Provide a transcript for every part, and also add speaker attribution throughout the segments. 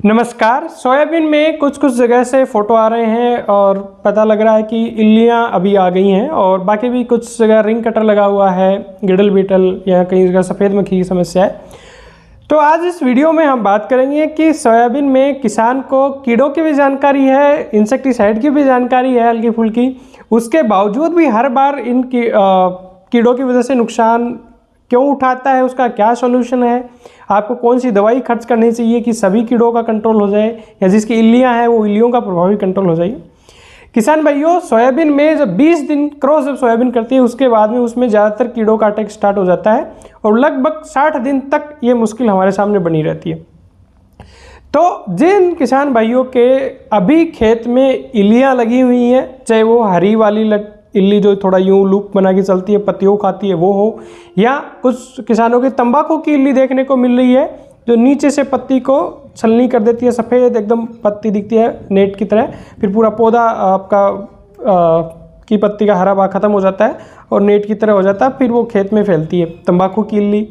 Speaker 1: नमस्कार। सोयाबीन में कुछ जगह से फ़ोटो आ रहे हैं और पता लग रहा है कि इल्लियाँ अभी आ गई हैं और बाकी भी कुछ जगह रिंग कटर लगा हुआ है, गिडल बीटल या कई जगह सफ़ेद मक्खी की समस्या है। तो आज इस वीडियो में हम बात करेंगे कि सोयाबीन में किसान को कीड़ों की भी जानकारी है, इंसेक्टिसाइड की भी जानकारी है हल्की फुल्की, उसके बावजूद भी हर बार इन कीड़ों की वजह से नुकसान क्यों उठाता है, उसका क्या सॉल्यूशन है, आपको कौन सी दवाई खर्च करनी चाहिए कि सभी कीड़ों का कंट्रोल हो जाए या जिसकी इल्लियाँ हैं वो इल्लियों का प्रभावी कंट्रोल हो जाए। किसान भाइयों, सोयाबीन में जब 20 दिन क्रॉस जब सोयाबीन करती है उसके बाद में उसमें ज़्यादातर कीड़ों का अटैक स्टार्ट हो जाता है और लगभग 60 दिन तक ये मुश्किल हमारे सामने बनी रहती है। तो जिन किसान भाइयों के अभी खेत में इल्लियाँ लगी हुई हैं, चाहे वो हरी वाली इल्ली जो थोड़ा यूं लूप बना के चलती है, पत्तियों खाती है वो हो, या कुछ किसानों की तंबाकू की इल्ली देखने को मिल रही है जो नीचे से पत्ती को छलनी कर देती है, सफ़ेद एकदम पत्ती दिखती है नेट की तरह, फिर पूरा पौधा आपका की पत्ती का हरा भाग खत्म हो जाता है और नेट की तरह हो जाता है, फिर वो खेत में फैलती है तंबाकू की इल्ली,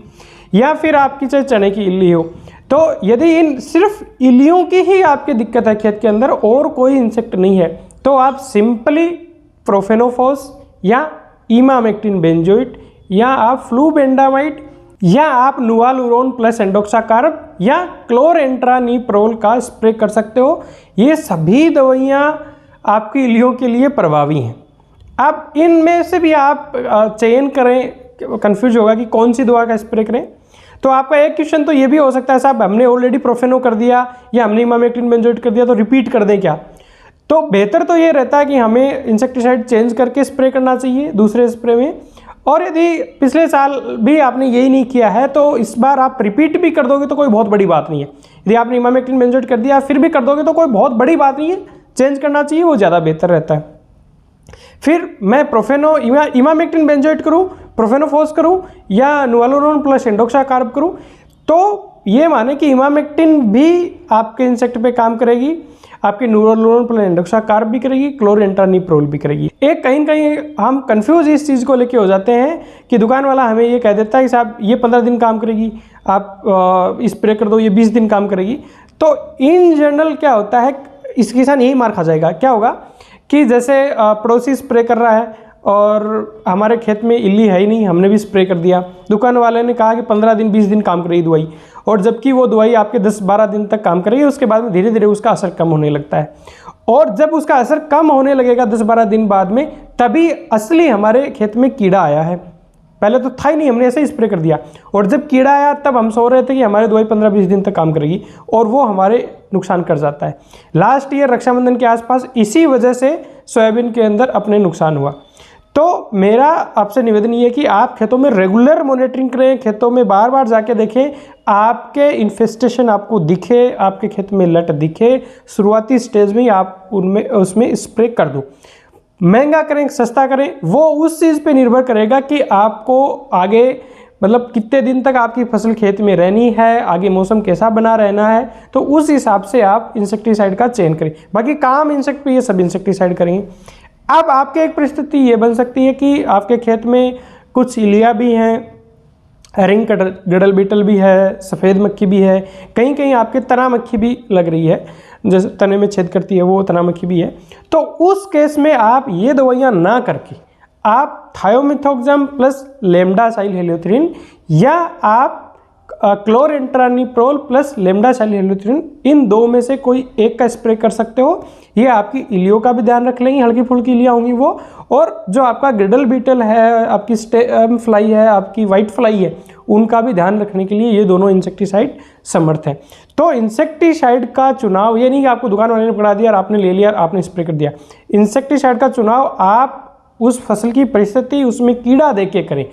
Speaker 1: या फिर आपकी चाहे चने की इल्ली हो। तो यदि इन सिर्फ इल्लियों की ही आपकी दिक्कत है खेत के अंदर और कोई इंसेक्ट नहीं है, तो आप सिंपली प्रोफेनोफॉस या इमामेक्टिन बेंजोइट या आप फ्लूबेंडामाइड या आप नुवालुरोन प्लस एंडोक्साकार्ब या क्लोरेंट्रानिप्रोल का स्प्रे कर सकते हो। ये सभी दवाइयाँ आपकी इल्लियों के लिए प्रभावी हैं। अब इनमें से भी आप चयन करें, कंफ्यूज होगा कि कौन सी दवा का स्प्रे करें। तो आपका एक क्वेश्चन तो ये भी हो सकता है, साहब हमने ऑलरेडी प्रोफेनो कर दिया या हमने इमामेक्टिन बेंजोइट कर दिया तो रिपीट कर दें क्या? तो बेहतर तो ये रहता है कि हमें इंसेक्टिसाइड चेंज करके स्प्रे करना चाहिए दूसरे स्प्रे में, और यदि पिछले साल भी आपने यही नहीं किया है तो इस बार आप रिपीट भी कर दोगे तो कोई बहुत बड़ी बात नहीं है। यदि आपने इमामेक्टिन बेंजोइट कर दिया फिर भी कर दोगे तो कोई बहुत बड़ी बात नहीं है, चेंज करना चाहिए, वो ज़्यादा बेहतर रहता है। फिर मैं इमामेक्टिन बेंजोइट करूँ, प्रोफेनोफॉस करूँ या नुवालुरोन प्लस एंडोक्साकार्ब करूँ, तो ये माने कि इमामेक्टिन भी आपके इंसेक्ट पे काम करेगी, आपके नुवालुरोन प्लस एंडोक्साकार्ब भी करेगी, क्लोरेंट्रानिप्रोल भी करेगी। एक कहीं कहीं हम कंफ्यूज इस चीज़ को लेके हो जाते हैं कि दुकान वाला हमें ये कह देता है कि साहब ये 15 दिन काम करेगी, आप स्प्रे कर दो, ये 20 दिन काम करेगी। तो इन जनरल क्या होता है, इस किसान यही मार खा जाएगा। क्या होगा कि जैसे पड़ोसी स्प्रे कर रहा है और हमारे खेत में इल्ली है ही नहीं, हमने भी स्प्रे कर दिया, दुकान वाले ने कहा कि 15 दिन 20 दिन काम करेगी दवाई, और जबकि वो दवाई आपके 10-12 दिन तक काम करेगी, उसके बाद में धीरे धीरे उसका असर कम होने लगता है। और जब उसका असर कम होने लगेगा 10-12 दिन बाद में, तभी असली हमारे खेत में कीड़ा आया है। पहले तो था ही नहीं, हमने ऐसे ही स्प्रे कर दिया, और जब कीड़ा आया तब हम सो रहे थे कि हमारी दवाई 15-20 दिन तक काम करेगी और वो हमारे नुकसान कर जाता है। लास्ट ईयर रक्षाबंधन के आसपास इसी वजह से सोयाबीन के अंदर अपने नुकसान हुआ। तो मेरा आपसे निवेदन ये है कि आप खेतों में रेगुलर मॉनिटरिंग करें, खेतों में बार बार जाके देखें, आपके इन्फेस्टेशन आपको दिखे, आपके खेत में लट दिखे, शुरुआती स्टेज में ही आप उसमें स्प्रे कर दो। महंगा करें सस्ता करें, वो उस चीज़ पे निर्भर करेगा कि आपको आगे मतलब कितने दिन तक आपकी फसल खेत में रहनी है, आगे मौसम कैसा बना रहना है, तो उस हिसाब से आप इंसेक्टिसाइड का चयन करें। बाकी काम इंसेक्ट पे ये सब इंसेक्टिसाइड करेंगे। अब आपके एक परिस्थिति ये बन सकती है कि आपके खेत में कुछ इल्लियाँ भी हैं, रिंग कटर गिडल बीटल भी है, सफ़ेद मक्खी भी है, कहीं कहीं आपके तना मक्खी भी लग रही है, जैसे तने में छेद करती है वो तना मक्खी भी है। तो उस केस में आप ये दवाइयाँ ना करके आप थायोमिथोक्साम प्लस लेमडासाइल हेलियोथ्रिन या आप क्लोरेंट्रानिप्रोल प्लस लेमडासाइल हेलियोथ्रिन, इन दो में से कोई एक का स्प्रे कर सकते हो। ये आपकी इल्लियों का भी ध्यान रख लेंगी, हल्की फुल्की इल्लियाँ होंगी वो, और जो आपका गिडल बीटल है, आपकी स्टेम फ्लाई है, आपकी वाइट फ्लाई है, उनका भी ध्यान रखने के लिए ये दोनों इंसेक्टिसाइड समर्थ हैं। तो इंसेक्टिसाइड का चुनाव ये नहीं कि आपको दुकान वाले ने पकड़ा दिया और आपने ले लिया और आपने स्प्रे कर दिया। इंसेक्टिसाइड का चुनाव आप उस फसल की परिस्थिति, उसमें कीड़ा देख के करें,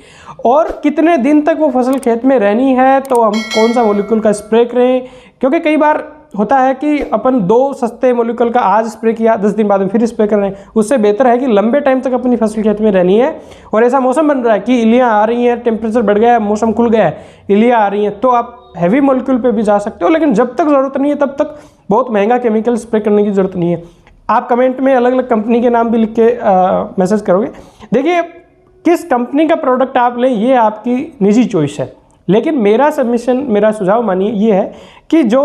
Speaker 1: और कितने दिन तक वो फसल खेत में रहनी है तो हम कौन सा मोलिक्यूल का स्प्रे करें। क्योंकि कई बार होता है कि अपन 2 सस्ते मोलिक्यूल का आज स्प्रे किया, 10 दिन बाद में फिर स्प्रे कर रहे हैं। उससे बेहतर है कि लंबे टाइम तक अपनी फसल खेत में रहनी है और ऐसा मौसम बन रहा है कि इल्लियाँ आ रही हैं, टेम्परेचर बढ़ गया है, मौसम खुल गया है, इल्लियाँ आ रही हैं, तो आप हैवी मोलिक्यूल पे भी जा सकते हो। लेकिन जब तक ज़रूरत नहीं है तब तक बहुत महंगा केमिकल स्प्रे करने की ज़रूरत नहीं है। आप कमेंट में अलग अलग कंपनी के नाम भी लिख के मैसेज करोगे। देखिए, किस कंपनी का प्रोडक्ट आप लें ये आपकी निजी चॉइस है, लेकिन मेरा सबमिशन, मेरा सुझाव मानिए ये है कि जो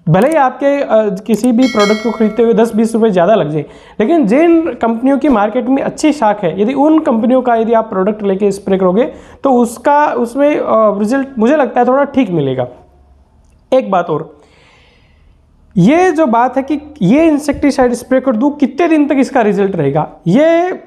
Speaker 1: भले ही आपके किसी भी प्रोडक्ट को खरीदते हुए 10-20 रुपये ज़्यादा लग जाए, लेकिन जिन कंपनियों की मार्केट में अच्छी शाख है, यदि उन कंपनियों का यदि आप प्रोडक्ट लेके स्प्रे करोगे तो उसमें रिजल्ट मुझे लगता है थोड़ा ठीक मिलेगा। एक बात और, ये जो बात है कि ये इंसेक्टिसाइड स्प्रे कर दूँ, कितने दिन तक इसका रिजल्ट रहेगा, ये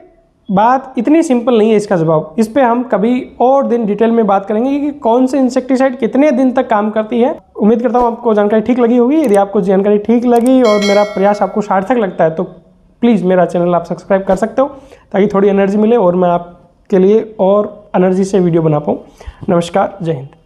Speaker 1: बात इतनी सिंपल नहीं है इसका जवाब। इस पे हम कभी और दिन डिटेल में बात करेंगे कि कौन से इंसेक्टिसाइड कितने दिन तक काम करती है। उम्मीद करता हूँ आपको जानकारी ठीक लगी होगी। यदि आपको जानकारी ठीक लगी और मेरा प्रयास आपको सार्थक लगता है तो प्लीज़ मेरा चैनल आप सब्सक्राइब कर सकते हो, ताकि थोड़ी एनर्जी मिले और मैं आपके लिए और एनर्जी से वीडियो बना पाऊँ। नमस्कार, जय हिंद।